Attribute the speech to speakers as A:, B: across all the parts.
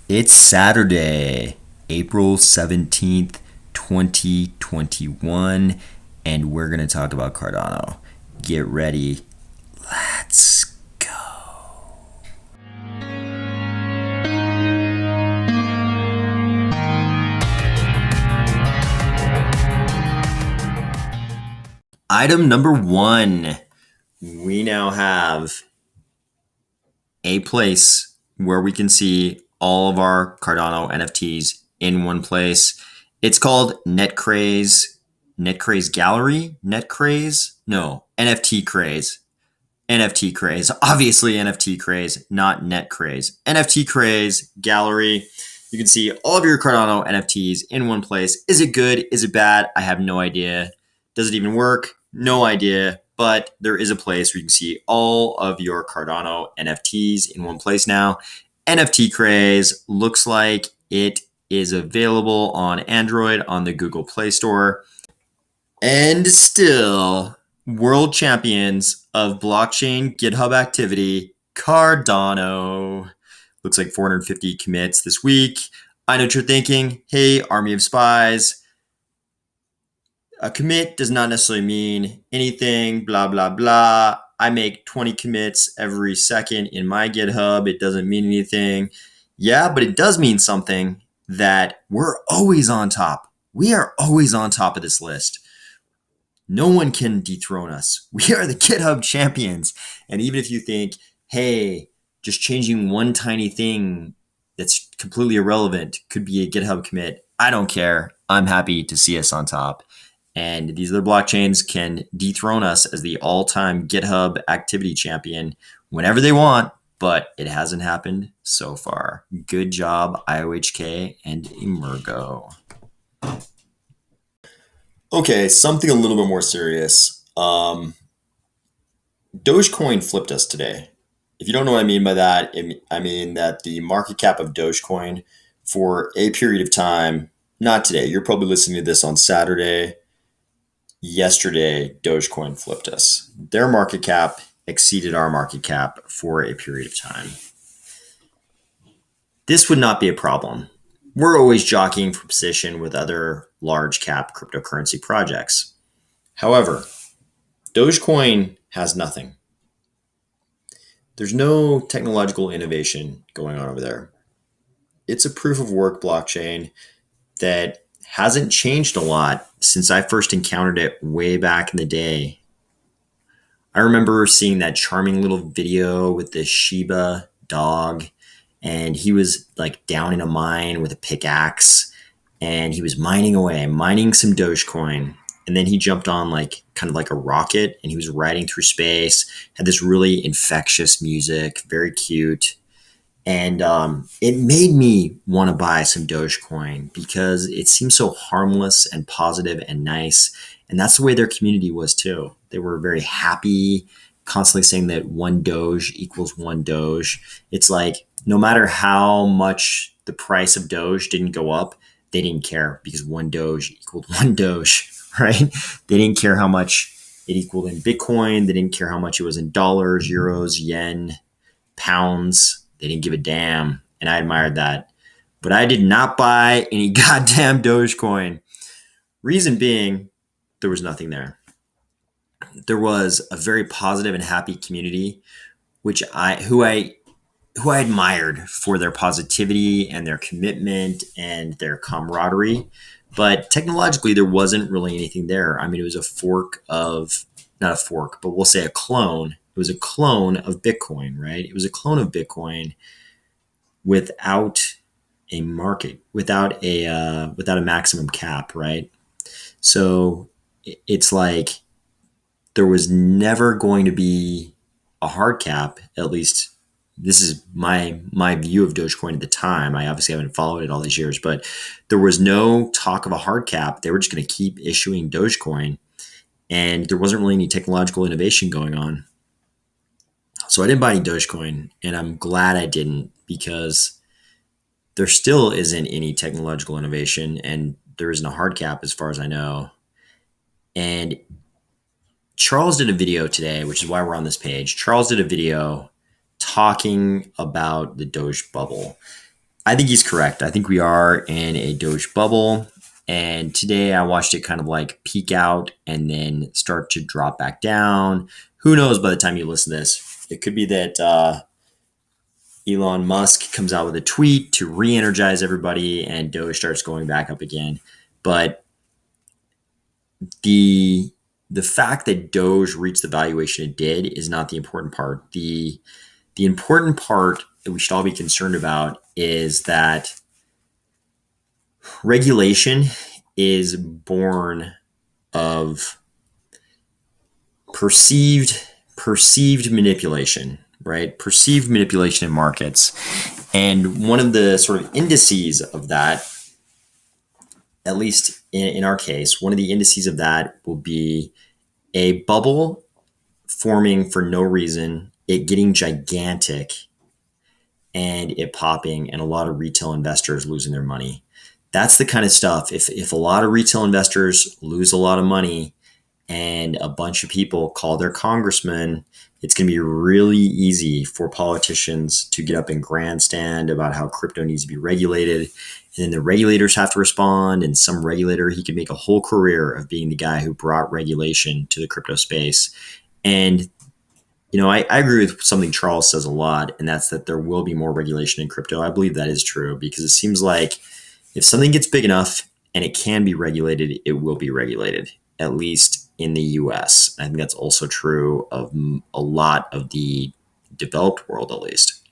A: It's Saturday, April 17th, 2021, and we're going to talk about Cardano. Get ready. Let's go. Item number one, we now have a place where we can see all of our Cardano NFTs in one place. It's called NetCraze, NetCraze Gallery, NetCraze, no, NFT Craze, NFT Craze, obviously NFT Craze, not NetCraze, NFT Craze Gallery. You can see all of your Cardano NFTs in one place. Is it good? Is it bad? I have no idea. Does it even work? No idea. But there is a place where you can see all of your Cardano NFTs in one place now. NFT Craze looks like it is available on Android on the Google Play Store. And still, world champions of blockchain GitHub activity, Cardano. Looks like 450 commits this week. I know what you're thinking. Hey, Army of Spies. A commit does not necessarily mean anything, blah, blah, blah. I make 20 commits every second in my GitHub. It doesn't mean anything. Yeah, but it does mean something that we're always on top. We are always on top of this list. No one can dethrone us. We are the GitHub champions. And even if you think, hey, just changing one tiny thing that's completely irrelevant could be a GitHub commit, I don't care. I'm happy to see us on top. And these other blockchains can dethrone us as the all-time GitHub activity champion whenever they want, but it hasn't happened so far. Good job, IOHK and Emergo. Okay, something a little bit more serious. Dogecoin flipped us today. If you don't know what I mean by that, I mean that the market cap of Dogecoin for a period of time, not today, you're probably listening to this on Saturday. Yesterday, Dogecoin flipped us. Their market cap exceeded our market cap for a period of time. This would not be a problem. We're always jockeying for position with other large cap cryptocurrency projects. However, Dogecoin has nothing. There's no technological innovation going on over there. It's a proof of work blockchain that hasn't changed a lot since I first encountered it way back in the day. I remember seeing that charming little video with the Shiba dog, and he was like down in a mine with a pickaxe, and he was mining away, mining some Dogecoin. And then he jumped on like kind of like a rocket, and he was riding through space, had this really infectious music, very cute. And it made me want to buy some Dogecoin because it seems so harmless and positive and nice. And that's the way their community was too. They were very happy, constantly saying that one Doge equals one Doge. It's like no matter how much the price of Doge didn't go up, they didn't care because one Doge equaled one Doge, right? They didn't care how much it equaled in Bitcoin. They didn't care how much it was in dollars, euros, yen, pounds. They didn't give a damn, and I admired that. But I did not buy any goddamn Dogecoin. Reason being, there was nothing there. There was a very positive and happy community, who I admired for their positivity and their commitment and their camaraderie. But technologically, there wasn't really anything there. I mean, it was a fork of, not a fork, but we'll say a clone. It was a clone of Bitcoin, right? It was a clone of Bitcoin without a market, without a maximum cap, right? So it's like there was never going to be a hard cap. At least this is my view of Dogecoin at the time. I obviously haven't followed it all these years, but there was no talk of a hard cap. They were just going to keep issuing Dogecoin, and there wasn't really any technological innovation going on. So I didn't buy any Dogecoin, and I'm glad I didn't because there still isn't any technological innovation, and there isn't a hard cap as far as I know. And Charles did a video today, which is why we're on this page. Charles did a video talking about the Doge bubble. I think he's correct. I think we are in a Doge bubble. And today I watched it kind of like peak out and then start to drop back down. Who knows by the time you listen to this? It could be that Elon Musk comes out with a tweet to re energize everybody and Doge starts going back up again. But the fact that Doge reached the valuation it did is not the important part. The important part that we should all be concerned about is that regulation is born of perceived manipulation, right? Perceived manipulation in markets. And one of the sort of indices of that, at least in our case, one of the indices of that will be a bubble forming for no reason, it getting gigantic, and it popping, and a lot of retail investors losing their money. That's the kind of stuff. If a lot of retail investors lose a lot of money and a bunch of people call their congressman, it's going to be really easy for politicians to get up and grandstand about how crypto needs to be regulated. And then the regulators have to respond. And some regulator, he could make a whole career of being the guy who brought regulation to the crypto space. And I agree with something Charles says a lot, and that's that there will be more regulation in crypto. I believe that is true because it seems like if something gets big enough and it can be regulated, it will be regulated, at least in the US. I think that's also true of a lot of the developed world, at least.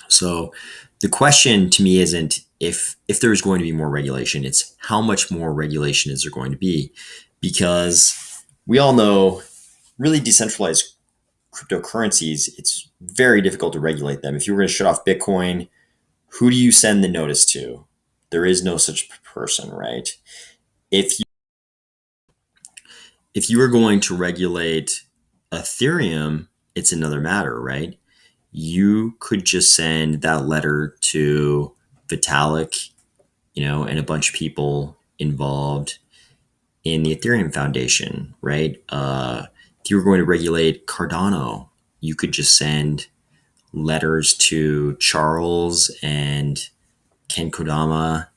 A: So the question to me isn't if there's going to be more regulation, it's how much more regulation is there going to be? Because we all know really decentralized cryptocurrencies, it's very difficult to regulate them. If you were going to shut off Bitcoin, who do you send the notice to? There is no such person, right? If you were going to regulate Ethereum, it's another matter, right? You could just send that letter to Vitalik, and a bunch of people involved in the Ethereum Foundation, right? If you were going to regulate Cardano, you could just send letters to Charles and Ken Kodama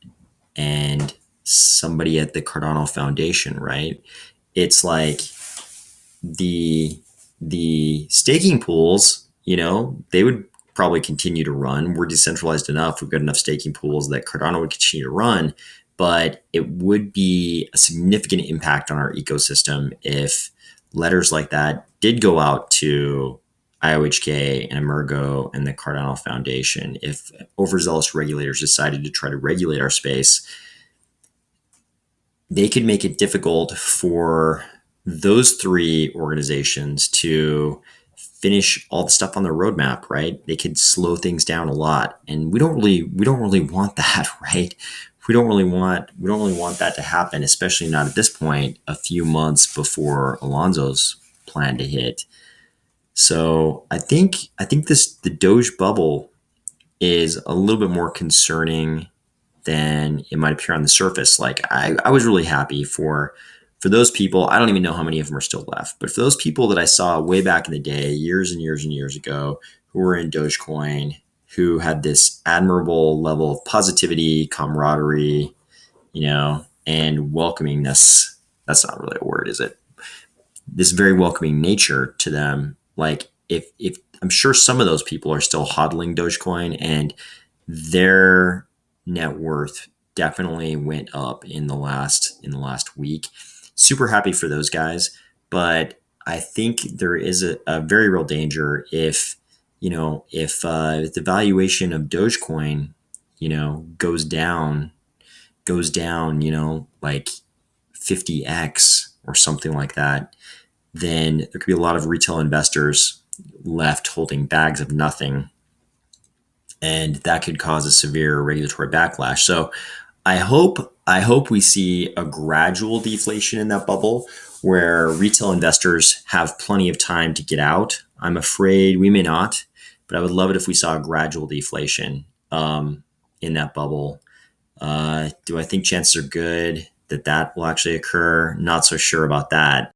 A: and somebody at the Cardano Foundation, right? It's like the staking pools, they would probably continue to run. We're decentralized enough. We've got enough staking pools that Cardano would continue to run, but it would be a significant impact on our ecosystem if letters like that did go out to IOHK and Emergo and the Cardano Foundation. If overzealous regulators decided to try to regulate our space, they could make it difficult for those three organizations to finish all the stuff on their roadmap, right? They could slow things down a lot. And we don't really want that, right? We don't really want that to happen, especially not at this point, a few months before Alonso's plan to hit. So I think the Doge bubble is a little bit more concerning than it might appear on the surface. Like I was really happy for those people. I don't even know how many of them are still left, but for those people that I saw way back in the day, years and years and years ago, who were in Dogecoin, who had this admirable level of positivity, camaraderie, and welcomingness. That's not really a word, is it? This very welcoming nature to them. Like if I'm sure some of those people are still hodling Dogecoin, and their net worth definitely went up in the last week. Super happy for those guys, but I think there is a very real danger if the valuation of Dogecoin, goes down, like 50x or something like that, then there could be a lot of retail investors left holding bags of nothing. And that could cause a severe regulatory backlash. So I hope we see a gradual deflation in that bubble where retail investors have plenty of time to get out. I'm afraid we may not, but I would love it if we saw a gradual deflation in that bubble. Do I think chances are good that will actually occur? Not so sure about that.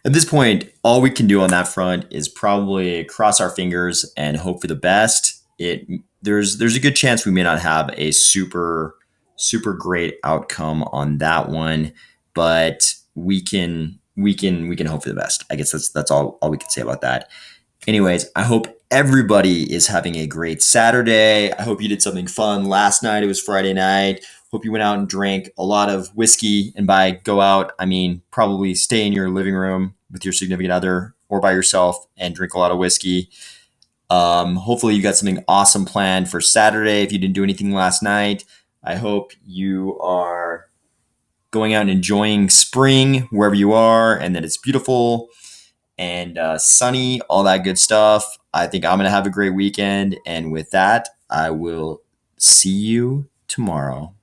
A: At this point, all we can do on that front is probably cross our fingers and hope for the best. It there's a good chance we may not have a super great outcome on that one, but we can hope for the best. I guess that's all we can say about that. Anyways, I hope everybody is having a great Saturday. I hope you did something fun last night. It was Friday night. Hope you went out and drank a lot of whiskey. And by go out, I mean probably stay in your living room with your significant other or by yourself and drink a lot of whiskey. Hopefully, you got something awesome planned for Saturday. If you didn't do anything last night, I hope you are going out and enjoying spring wherever you are and that it's beautiful and sunny, all that good stuff. I think I'm going to have a great weekend. And with that, I will see you tomorrow.